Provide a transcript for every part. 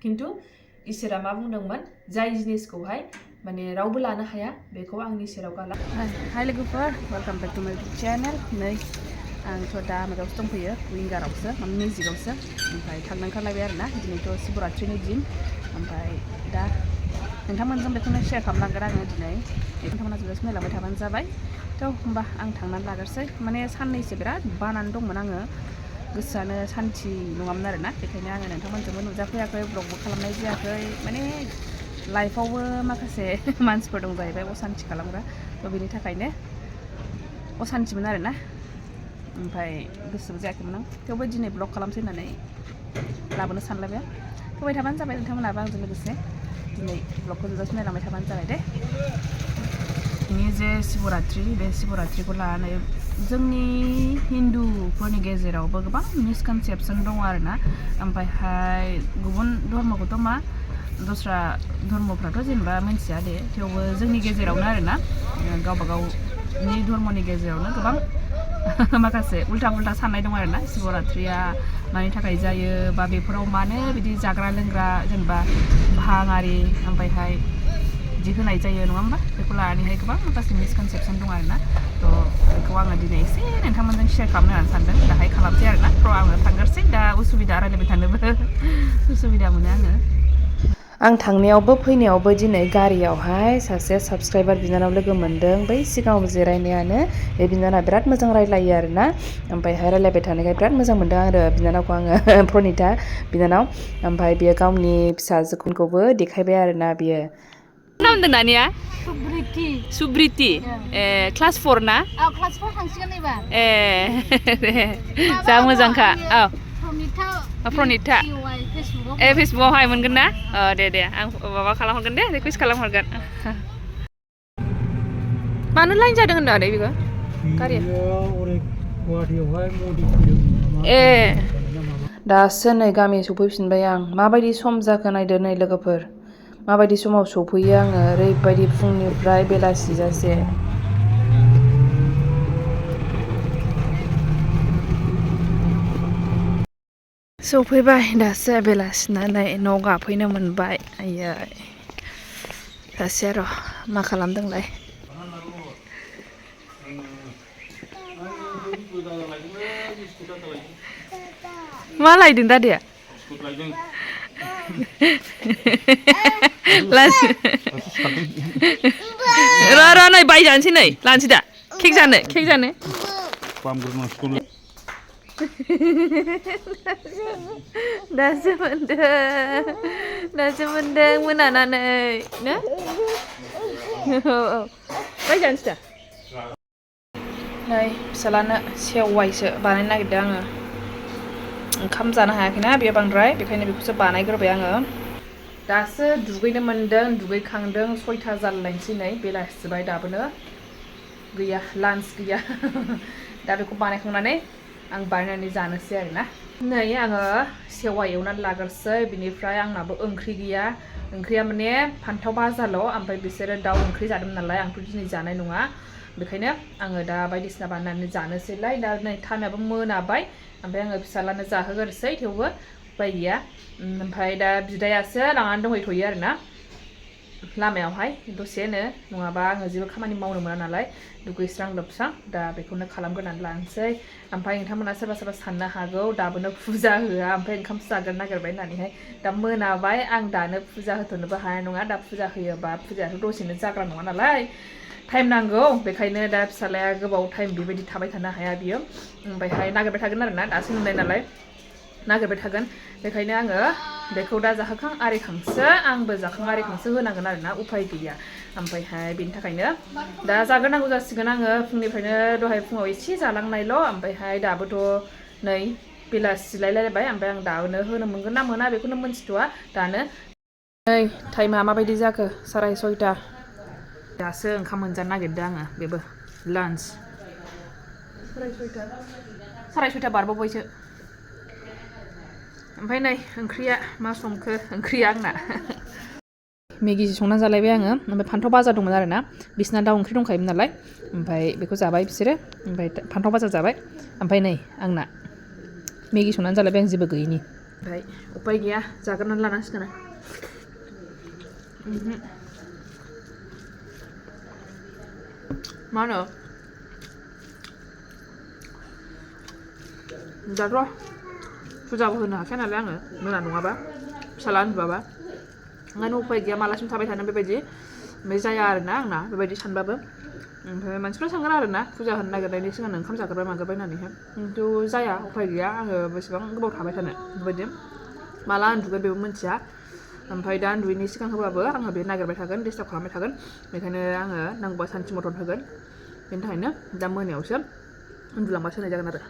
खिन्थु इसोरा मा बुंदोंमोन जाय जिनिसखौहाय माने रावबो लानो हाया बेखौ आंनि सेराव गाला। हाय लोगोफोर वेलकाम बेक टु माय इउटुब चेनेल। नै आंथ' दा माबायावसो दंफैयो विंगारावसो मिउजिकआवसो ओमफ्राय थांनो ओंखारलायबाय आरोना दिनैथ' शिवरात्रिनि दिन ओमफ्राय दा नोंथांमोनजों बेखौनो शेयार खालामलांगोन आङो दिनै नोंथांमोना जोबोद नायलांबाय थाबानो जाबाय। थ' होमबा आं थांनानै लाग्रोसै माने साननैसो बिराद बानानै दंमोन आङो गोसोआनो सान्थि नङामोन आरोना बेखायनो आङो नोंथांमोनजोंबो नुजाफैयाखै ब्लगबो खालामनाय जायाखै माने लाइफआवबो माखासे मानसिफोर दं जाहैबाय असान्थि खालामग्रा थ' बेनि थाखायनो असान्थिमोन आरोना ओमफ्राय गोसोबो जायाखैमोन आं थेवबो दिनै ब्लग खालामसै होननानै लाबोनो सानलायबाय फैबाय थाबानो जाबाय नोंथांमोनाबो आंजों लोगोसे दिनै ब्लगखौ जोबजासिम नायलांबाय थाबानो जाबाय दे। नि जे शिवरात्रि बे शिवरात्रिखौ लानानै जोंनि हिन्दुफोरनि गेजेरावबो गोबां मिसकनसेपसन दङ आरोना ओमफ्रायहाय गुबुन धर्मखौथ' मा दस्रा धर्मफ्राथ' जेनेबा मिन्थिया दे थेवबो जोंनि गेजेरावनो आरोना गावबा गावनि धर्मनि गेजेरावनो गोबां माखासे उल्था पुल्था साननाय दं आरोना शिवरात्रिया मानि थाखाय जायो बा बेफोराव मानो बिदि जाग्रा लोंग्रा जेनेबा भां आरि ओमफ्रायहाय बिदि होनाय जायो नङा होमबा बेखौ लानानैहाय गोबां माखासे मिसकनसेपसन दं आरोना थ' बेखौ आङो दिनै एसे नोंथांमोनजों शेयार खालामनो होननानै सानदों दाहाय खालामसै आरोना थ' आङो थांग्रोसै दा उसुबिदा रायलायबाय थानोबो उसुबिदा मोनो आङो। आं थांनायावबो फैनायावबो दिनै गारियावहाय सासे साबसक्राइबार बिनानाव लोगो मोनदों बै सिगाङाव जिरायनायानो बे बिनानावा बिराद मोजां रायलायो आरोना ओमफ्रायहाय रायलायबाय थानायखाय बिराद मोजां मोनदों आरो बिनानावखौ आङो प्रनिता बिनानाव ओमफ्राय बियो गावनि फिसाजोखौबो देखायबाय आरोना बियो नाम होनदों दानिया सुब्रिति ए क्लास 4 ना क्लास 4 थांसिगोन एबार ए जा मोजांखा औ प्रनिता ए फेसबुकआवहाय मोनगोन ना दे आं माबा खालामहरगोन दे रिकुवेस्ट खालामहरगोन। मानो लाइन जादों होनदों आदै बेखौ गारिया ए दासो नै गामि सफैफिनबाय आं माबायदि सम जाखो नायदो नै लोगोफोर माबायदि समाव सफैयो आङो ओरैबायदि फुंनिफ्राय बेलासि जासे सफैबाय दासो बेलासिनानै न' गाफैनो मोनबाय आयै दासो र' मा खालामदोंलाय मा लायदों दादाया र' नै बायजानोसै नै लानोसै दा केक जानो दासो मोनदों मोनानानै ना औ बायजानोसै दा नै फिसालानो सेवाइसो बानायनो नागिरदों आङो ओंखाम जानो हायाखैना बेयो बांद्राय बेखायनो बेखौसो बानायग्रोबाय आङो दासो दुगैनो मोनदों दुगैखांदों 6टा जालायनोसै नै बेलासिबाय दाबोनो गैया लान्च गैया दा बेखौ बानायखांनानै आं बानायनानै जानोसै आरोना नै आङो सेवाइ एवनानै लाग्रोसै बिनिफ्राय आंनाबो ओंख्रि गैया ओंख्रिया माने फान्थाव भाजाल' ओमफ्राय बिसोरो दाउ ओंख्रि जादोंमोन नालाय आंथ' दिनै जानाय नङा बेखायनो आङो दा बायदिसिना बानायनानै जानोसैलाय दा नै टाइमाबो मोनाबाय ओमफ्राय आङो फिसालानो जाहोग्रोसै थेवबो उपाय गैया ओमफ्राय दा बिदायासो लानानै दंहैथ'यो आरोना लामायावहाय दसेनो नङाबा आङो जेबो खामानि मावनो मोना नालाय दुगैस्रां लोबस्रां दा बेखौनो खालामग्रोनानै लानोसै ओमफ्राय नोंथांमोना सोरबा साननो हागौ दाबोनो फुजा होआ ओमफ्राय ओंखामसो जाग्रोनो नागिरबाय होननानैहाय दा मोनाबाय आं दानो फुजा होथ'नोबो हानाय नङा दा फुजा होयोबा फुजायाथ' दसेनो जाग्रा नङा नालाय टाइम नांगौ बेखायनो दा फिसालाया गोबाव टाइम बेबायदि थाबाय थानो हाया बियो ओमफ्रायहाय नागिरबाय थागोन आरोना दासो नुनाय नालाय नागिरबाय थागोन बेखायनो आङो बेखौ दा जाहोखां आरिखांसो आंबो जाखां आरिखांसो होनांगोन आरोना उफाय गैया ओमफ्रायहाय बेनि थाखायनो दा जाग्रोनांगौ जासिगोन आङो फुंनिफ्रायनो दहाय फुङाव एसे जालांनायल' ओमफ्रायहाय दाबोथ' नै बेलासिलायलायबाय ओमफ्राय आं दानो होनो मोनगोन ना मोना बेखौनो मोनथिथ'वा दानो नै टाइमा माबायदि जाखो 6:30 दासो ओंखाम मोनजानो नागिरदों आङो बेबो लान्च 6:30 बारबावबायसो ओमफ्राय नै ओंख्रिया मा संखो ओंख्रिया आंना मेगिसो संनानै जालायबाय आङो ओमफ्राय फान्थाव भाजा दंमोन आरोना बिसिना दाउ ओंख्रि दंखायोमोन नालाय ओमफ्राय बेखौ जाबाय बिसोरो ओमफ्राय फान्थाव भाजा जाबाय ओमफ्राय नै आंना मेगि संनानै जालायबाय आं जेबो गैयिनि ओमफ्राय उपाय गैया जाग्रोनानै लानांसिगोन मा होनो दाथ' फुजाबो होनो हाखाया नालाय आङो मोना नङाबा फिसाला उन्दुआबा ओंखायनो उपाय गैया मालासिम थाबाय थानो बेबायदि ओमफ्राय जाया आरोना आंना बेबायदि सानबाबो ओमफ्राय मानसिफ्रा सानगोन आरोना फुजा होनो नागिरनायनि सिगां ओंखाम जाग्रोबाय माग्रोबाय होननानैहाय खिन्थु जाया उपाय गैया आङो बेसेबां गोबाव थाबाय थानो बेबायदि माला उन्दुगोन बेबो मिन्थिया ओमफ्राय दा उन्दुयैनि सिगां होबाबो आङो बे नागिरबाय थागोन डिस्टार्ब खालामबाय थागोन बेखायनो आङो नांगौबा सानसे मटन होगोन बेनि थाखायनो दा मोनायावसो उन्दुलांबासो होनाय जागोन आरो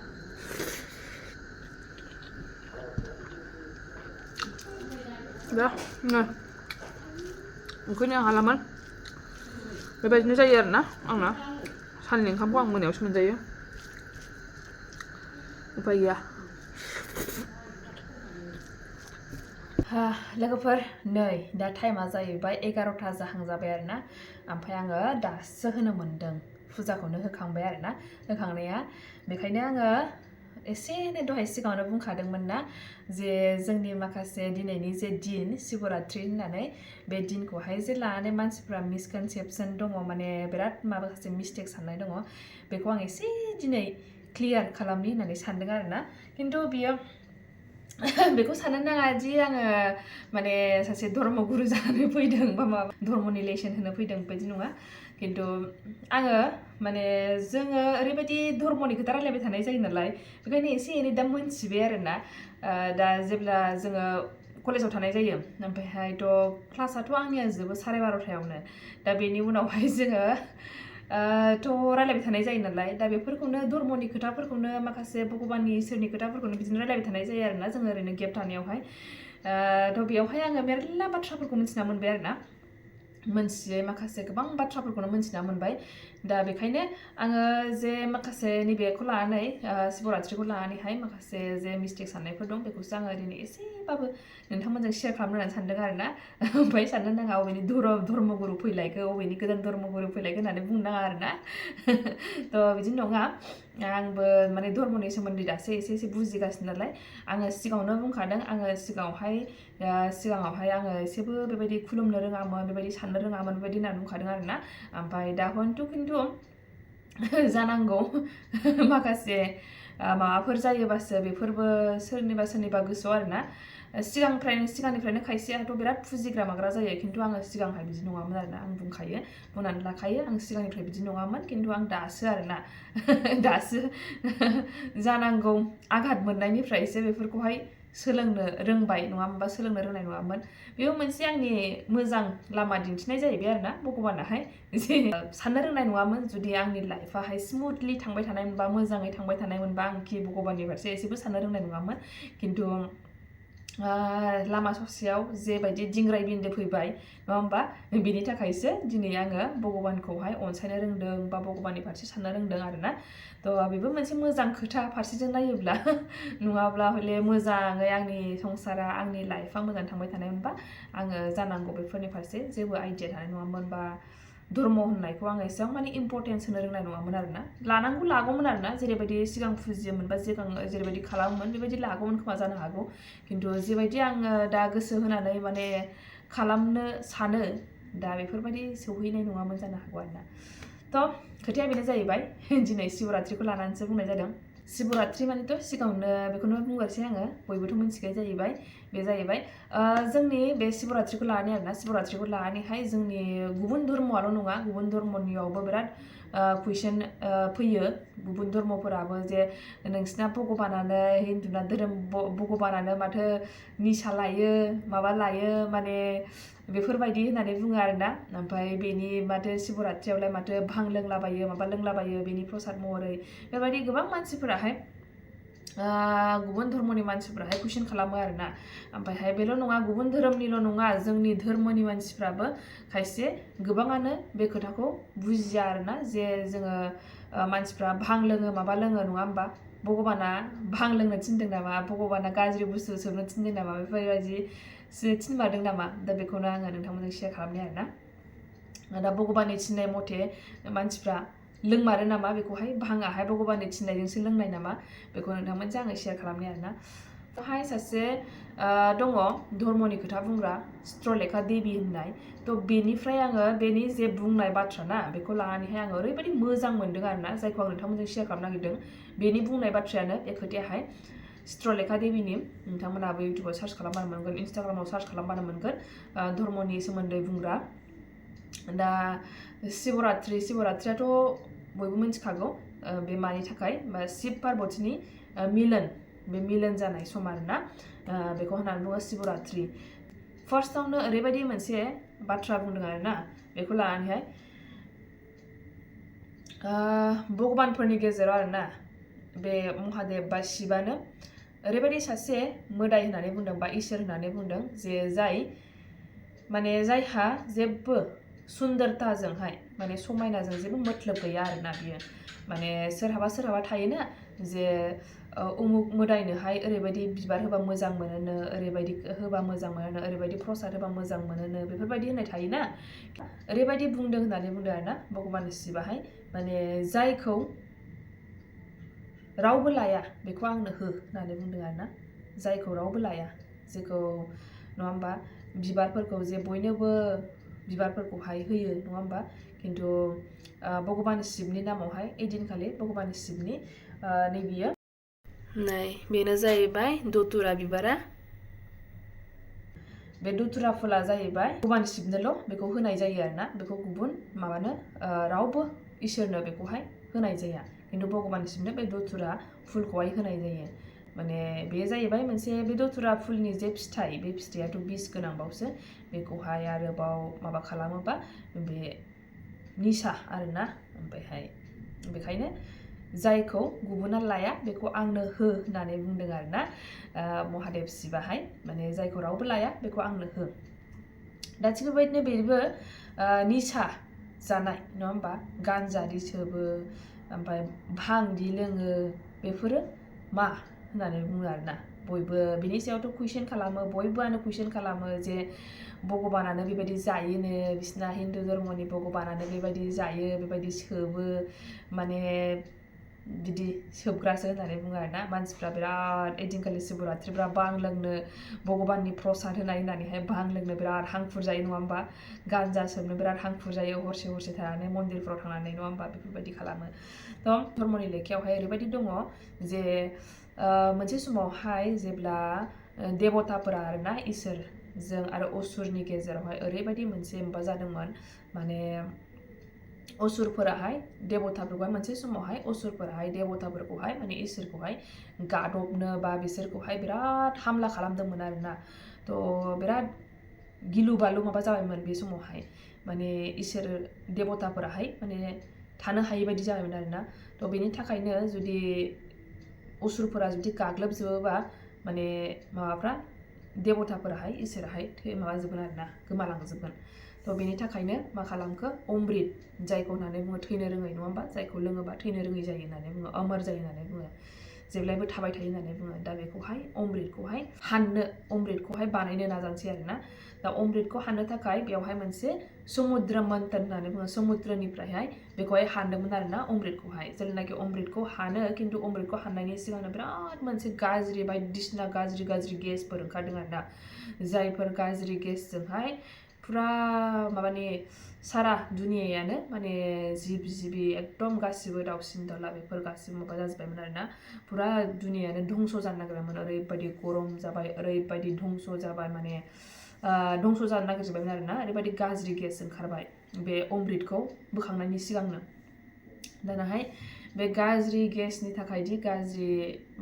दा उखैनो हालामोन बेबायदिनो जायो आरोना आंना साननि ओंखामखौ आं मोनायावसो मोनजायो उपाय गैया लोगोफोर नै दा टाइमा जाहैबाय 11ता जाहां जाबाय आरोना ओमफ्राय आङो दासो होनो मोनदों फुजाखौनो होखांबाय आरोना होखांनाया बेखायनो आङो एसे दहाय सिगाङावनो बुंखादोंमोन ना जे जोंनि माखासे दिनैनि जे दिन शिवरात्रि होननानै बे दिनखौहाय जे लानानै मानसिफ्रा मिसकनसेपसन दङ माने बिराद माखासे मिस्टेक साननाय दङ बेखौ आं एसे दिनै क्लियार खालामनि होननानै सानदों आरोना खिन्थु बियो बेखौ साननो नाङा दि आङो माने सासे धर्मगुरु जानानै फैदों बा माबा धर्मनि लेसन होनो फैदों बेबायदि नङा खिन्थु आङो माने जोङो ओरैबायदि धर्मनि खोथा रायलायबाय थानाय जायो नालाय बेखायनो एसे एनै दा मोनथिबाय आरोना दा जेब्ला जोङो कलेजाव थानाय जायो ओमफ्रायहायथ' क्लासाथ' आंनिया जोबो 12:30 दा बेनि उनावहाय जोङो थ' रायलायबाय थानाय जायो नालाय दा बेफोरखौनो धर्मनि खोथाफोरखौनो माखासे भगबाननि इसोरनि खोथाफोरखौनो बिदिनो रायलायबाय थानाय जायो आरोना जोङो ओरैनो गेप थानायावहाय थ' बेयावहाय आङो मेरला बाथ्राफोरखौ मिथिना मोनबाय आरोना मोनथियै माखासे गोबां बाथ्राफोरखौनो मिथिना मोनबाय दा बेखायनो आङो जे माखासे नैबेखौ लानानै शिवरात्रिखौ लानानैहाय माखासे जे मिस्टेक साननायफोर दं बेखौसो आङो ओरैनो एसेबाबो नोंथांमोनजों शेयार खालामनो होननानै सानदों आरोना ओमफ्राय साननो नाङा अबेनि धर्मगुरु फैलायखो अबेनि गोदान धर्मगुरु फैलायखो होननानै बुंनो नाङा आरोना थ' बिदि नङा आंबो माने धर्मनि सोमोन्दै दासो एसे बुजिगासिनो नालाय आङो सिगाङावनो बुंखादों आङो सिगाङावहाय आङो एसेबो बेबायदि खुलुमनो रोङामोन बेबायदि साननो रोङामोन बेबायदि होननानै बुंखादों आरोना ओमफ्राय दा खिन्थु जानांगौ माखासे माबाफोर जायोबासो बेफोरबो सोरनिबा गोसोआव आरोना सिगांनिफ्रायनो खायसेयाथ' बिराद फुजिग्रा माग्रा जायो खिन्थु आङो सिगांहाय बिदि नङामोन आरोना आं बुंनानै लाखायो आं सिगांनिफ्राय बिदि नङामोन खिन्थु आं दासो आरोना दासो जानांगौ आघात मोननायनिफ्रायसो बेफोरखौहाय सोलोंनो रोंबाय नङा होमबा सोलोंनो रोंनाय नङामोन बेयो मोनसे आंनि मोजां लामा दिन्थिनाय जाहैबाय आरोना भगबानाहाय जे साननो रोंनाय नङामोन जुदि आंनि लाइफआहाय स्मुथलि थांबाय थानाय मोनबा मोजाङै थांबाय थानाय मोनबा आंखि भगबाननि फारसे एसेबो साननो रोंनाय नङामोन खिन्थु लामा ससेयाव जेबायदि दिंग्राय बिन्दो फैबाय नङा होमबा बिनि थाखायसो दिनै आङो भगबानखौहाय अनसायनो रोंदों बा भगबाननि फारसे साननो रोंदों आरोना थ' बेबो मोनसे मोजां खोथा फारसेजों नायोब्ला नङाब्ला हले मोजाङै आंनि संसारा आंनि लाइफआ मोजां थांबाय थानाय मोनबा आङो जानांगौ बेफोरनि फारसे जेबो आइडिया थानाय नङामोन बा धर्म होननायखौ आङो एसेबां माने इम्परटेन्स होनो रोंनाय नङामोन आरोना लागौमोन आरोना जेरैबायदि सिगां फुजियोमोन बा जेरैबायदि खालामोमोन बेबायदि लागौमोन खोमा जानो हागौ खिन्थु जेबायदि आङो दा गोसो होनानै माने खालामनो सानो दा बेफोरबायदि सौहैनाय नङामोन जानो हागौ आरोना थ' खोथाया बेनो जाहैबाय दिनै शिवरात्रिखौ लानानैसो बुंनाय जादों शिवरात्रि मानेथ' सिगाङावनो बेखौनो बुंगासै आङो बयबोथ' मिथिखायो जाहैबाय बे जाहैबाय जोंनि बे शिवरात्रिखौ लानानै आरोना शिवरात्रिखौ लानानैहाय जोंनि गुबुन धर्मआल' नङा गुबुन धर्मनियावबो बिराद कुइसन फैयो गुबुन धर्मफोराबो जे नोंसिना भगबानानो हिन्दुना धोरोम भगबानानो माथो निसा लायो माबा लायो माने बेफोरबायदि होननानै बुङो आरोना ओमफ्राय बेनि माथो शिवरात्रियावलाय माथो भां लोंलाबायो माबा लोंलाबायो बेनि प्रसाद महरै बेबायदि गोबां मानसिफोराहाय गुबुन धर्मनि मानसिफोराहाय कुइसन खालामो आरोना ओमफ्रायहाय बेल' नङा गुबुन धोरोमनिल' नङा जोंनि धर्मनि मानसिफ्राबो खायसे गोबाङानो बे खोथाखौ बुजिया आरोना जे जोङो मानसिफ्रा भां लोङो माबा लोङो नङा होमबा भगबाना भां लोंनो थिनदों नामा भगबाना गाज्रि बुस्थु सोबनो थिनदों नामा बेफोरबायदि थिनमारदों नामा दा बेखौनो आङो नोंथांमोनजों शेयार खालामनाय आरोना दा भगबाननि थिननाय मथे मानसिफ्रा लोंमारो नामा बेखौहाय भाङाहाय भगबाननि थिननायजोंसो लोंनाय नामा बेखौ नोंथांमोनजों आङो शेयार खालामनाय आरोना हाय सासे दङ धर्मनि खोथा बुंग्रा चित्रलेखा देवी होननाय तो बेनिफ्राय आङो बेनि जे बुंनाय बाथ्रा ना बेखौ लानानैहाय आङो ओरैबायदि मोजां मोनदों आरोना जायखौ आं नोंथांमोनजों शेयार खालामनो नागिरदों बेनि बुंनाय बाथ्रायानो बे खोथायाहाय चित्रलेखा देवीनि नोंथांमोनाबो इउटिउबाव सार्च खालामबानो मोनगोन इन्स्टाग्रामाव सार्च खालामबानो मोनगोन धर्मनि सोमोन्दै बुंग्रा दा शिवरात्रियाथ' बयबो मिथिखागौ बे मानि थाखाय शिव पार्बतीनि मिलन बे मिलन जानाय सम आरोना बेखौ होननानै बुङो शिवरात्रि फार्स्टआवनो ओरैबायदि मोनसे बाथ्रा बुंदों आरोना बेखौ लानानैहाय भगबानफोरनि गेजेराव आरोना बे महादेव बा शिबानो ओरैबायदि सासे मोदाय होननानै बुंदों बा इसोर होननानै बुंदों जे जाय माने जायहा जेबो सुन्दरताजोंहाय माने समायनाजों जेबो मतलब गैया आरोना बियो माने सोरहाबा थायोना जे उमुक मोदायनोहाय ओरैबायदि बिबार होबा मोजां मोनोनो ओरैबायदि होबा मोजां मोनोनो ओरैबायदि प्रसाद होबा मोजां मोनोनो बेफोरबायदि होननाय थायोना ओरैबायदि बुंदों होननानै बुंदों आरोना भगबान शिबाहाय माने जायखौ रावबो लाया बेखौ आंनो हो होननानै बुंदों आरोना जायखौ रावबो लाया जेखौ नङा होमबा बिबारफोरखौ जे बयनोबो बिबारफोरखौहाय होयो नङा होमबा खिन्थु भगबान शिवनि नामावहाय एदिनखालि भगबान शिवनि नैबियो नै बेनो जाहैबाय दतुरा बिबारा बे दतुरा फुला जाहैबाय भगबान शिवनोल' बेखौ होनाय जायो आरोना बेखौ गुबुन माबानो रावबो इसोरनो बेखौहाय होनाय जाया खिन्थु भगबान शिवनो बे दतुरा फुलखौहाय होनाय जायो माने बे जाहैबाय मोनसे बे दतुरा फुलनि जे फिथाइ बे फिथाइयाथ' बिस गोनांबावसो बेखौहाय आरोबाव माबा खालामोबा बे निसा आरोना ओमफ्रायहाय बेखायनो जायखौ गुबुना लाया बेखौ आंनो हो होननानै बुंदों आरोना महादेव शिवाहाय माने जायखौ रावबो लाया बेखौ आंनो हो दा थिग बेबायदिनो बेबो निसा जानाय नङा होमबा गान्जादि सोबो ओमफ्राय भांदि लोङो बेफोरो मा होननानै बुङो आरोना बयबो बिनि सायावथ' कुइसन खालामो बयबोआनो कुइसन खालामो जे भगबानानो बेबायदि जायोनो बिसिना हिन्दु धर्मनि भगबानानो बेबायदि जायो बेबायदि सोबो माने बिदि सोबग्रासो होननानै बुङो आरोना मानसिफ्रा बिराद एदिनखालि शिवरात्रिफ्रा बां लोंनो भगबाननि प्रसाद होनाय होननानैहाय बां लोंनो बिराद हांखुर जायो नङा होमबा गान्जा सोबनो बिराद हांखुर जायो हरसे थानानै मन्दिरफ्राव थांनानै नङा होमबा बेफोरबायदि खालामो थ' धर्मनि लेखायावहाय ओरैबायदि दङ जे मोनसे समावहाय जेब्ला देबताफोरा आरोना इसोरजों आरो असुरनि गेजेरावहाय ओरैबायदि मोनसे माबा जादोंमोन माने असुरफोराहाय देबताफोरखौहाय मोनसे समावहाय असुरफोराहाय देबताफोरखौहाय माने इसोरखौहाय गादबनो बा बिसोरखौहाय बिराद हामला खालामदोंमोन आरोना थ' बिराद गिलु बालु माबा जाबायमोन बे समावहाय माने इसोर देबताफोराहाय माने थानो हायि बायदि जाबायमोन आरोना थ' बेनि थाखायनो जुदि असुरफोरा जुदि गाग्लोबजोबोबा माने माबाफ्रा देबताफोराहाय इसोराहाय माबाजोबगोन आरोना गोमालांजोबगोन थ' बेनि थाखायनो मा खालामखो अमृत जायखौ होननानै बुङो थैनो रोङै नङा होमबा जायखौ लोङोबा थैनो रोङै जायो होननानै बुङो अमर जायो होननानै बुङो जेब्लायबो थाबाय थायो होननानै बुङो दा बेखौहाय अमृतखौहाय बानायनो नाजानोसै आरोना दा अमृतखौ हाननो थाखाय बेवहाय मोनसे समुद्र मन्थन होननानै बुङो समुद्रनिफ्रायहाय बेखौहाय हानदोंमोन आरोना अमृतखौहाय जेब्लानाखि अमृतखौ हानो खिन्थु अमृतखौ हाननायनि सिगांनो बिराद मोनसे गाज्रि बायदिसिना गाज्रि गेसफोर ओंखारदों आरोना जायफोर गाज्रि गेसजोंहाय फुरा माबानि सारा दुनियायानो माने जिब जिबि एकदम गासिबो दाउसिन दाउला बेफोर गासिबो माबा जाजोब्बायमोन आरोना फुरा दुनियायानो धंस' जानो नागिरबायमोन ओरैबायदि गरम जाबाय ओरैबायदि धंस' जाबाय माने धंस' जानो नागिरजोब्बायमोन आरोना ओरैबायदि गाज्रि गेस ओंखारबाय बे अमृतखौ बोखांनायनि सिगांनो दानाहाय बे गाज्रि गेसनि थाखायदि गाज्रि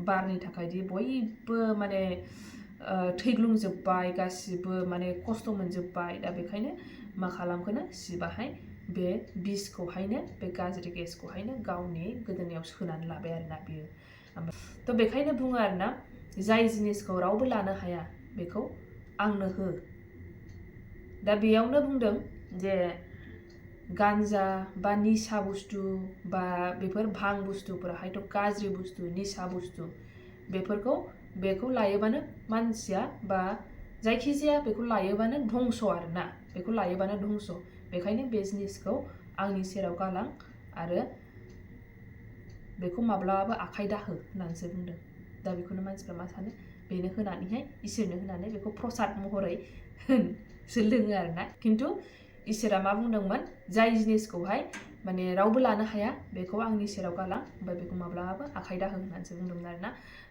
बारनि थाखायदि बयबो माने थैग्लुंजोब्बाय गासिबो माने खस्थ' मोनजोब्बाय दा बेखायनो मा खालामखोनो शिबाहाय बे बिसखौहायनो बे गाज्रि गेसखौहायनो गावनि गोदोनायाव सोनानै लाबाय आरोना बियो थ' बेखायनो बुङो आरोना जाय जिनिसखौ रावबो लानो हाया बेखौ आंनो हो दा बेयावनो बुंदों जे गान्जा बा निसा बुस्थु बा बेफोर भां बुस्थुफोराहायथ' गाज्रि बुस्थु निसा बुस्थु बेखौ लायोबानो मानसिया बा जायखिजाया बेखौ लायोबानो धंस' आरोना बेखौ लायोबानो धंस' बेखायनो बे जिनिसखौ आंनि सेराव गालां आरो बेखौ माब्लाबाबो आखाइ दाहो होननानैसो बुंदों दा बेखौनो मानसिफ्रा मा सानो बेनो होनानैहाय इसोरनो होनानै बेखौ प्रसाद महरै सो लोङो आरोना खिन्थु इसोरा मा बुंदोंमोन जाय जिनिसखौहाय माने रावबो लानो हाया बेखौ आंनि सेराव गालां ओमफ्राय बेखौ माब्लाबाबो आखाइ दाहो होननानैसो बुंदोंमोन आरोना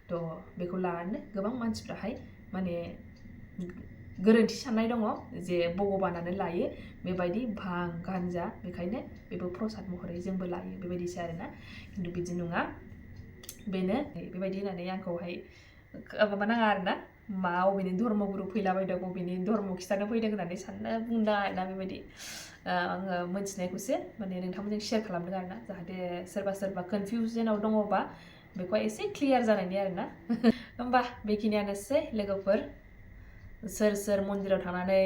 थ' बेखौ लानानै गोबां मानसिफ्राहाय माने गोरोन्थि साननाय दङ जे भगबानानो लायो बेबायदि भां गान्जा बेखायनो बेबो प्रसाद महरै जोंबो लायो बेबायदिसो आरोना खिन्थु बिदि नङा बेनो बेबायदि होननानै आंखौहाय माबा नाङा आरोना मा अबेनि धर्म गुरु फैलाबायदों अबेनि धर्म खिथानो फैदों होननानै साननो बुंदों आरोना बेबायदि आङो मोनथिनायखौसो माने नोंथांमोनजों शेयार खालामदों आरोना जाहाथे सोरबा कनफिउजनाव दङबा बेखौ एसे क्लियार जानायनि आरोना होमबा बेखिनियानोसै लोगोफोर सोर सोर मन्दिराव थांनानै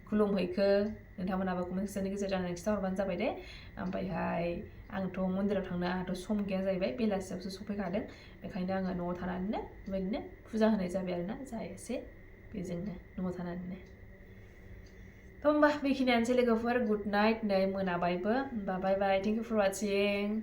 खुलुमहैखो नोंथांमोनाबो कमेन्टनि गेजेरजों आंनो खिन्थाहरबानो जाबाय दे ओमफ्रायहाय आंथ' मन्दिराव थांनो आंहाथ' सम गैया जाहैबाय बेलासियावसो सफैखादों बेखायनो आङो न'आव थानानैनो बेबायदिनो फुजा होनाय जाबाय आरोना जा एसे बेजोंनो न'आव थानानैनो थ' होमबा बेखिनियानोसै लोगोफोर गुड नाइट नै मोनाबायबो होमबा बाय बाय थेंक इउ फर वाचिं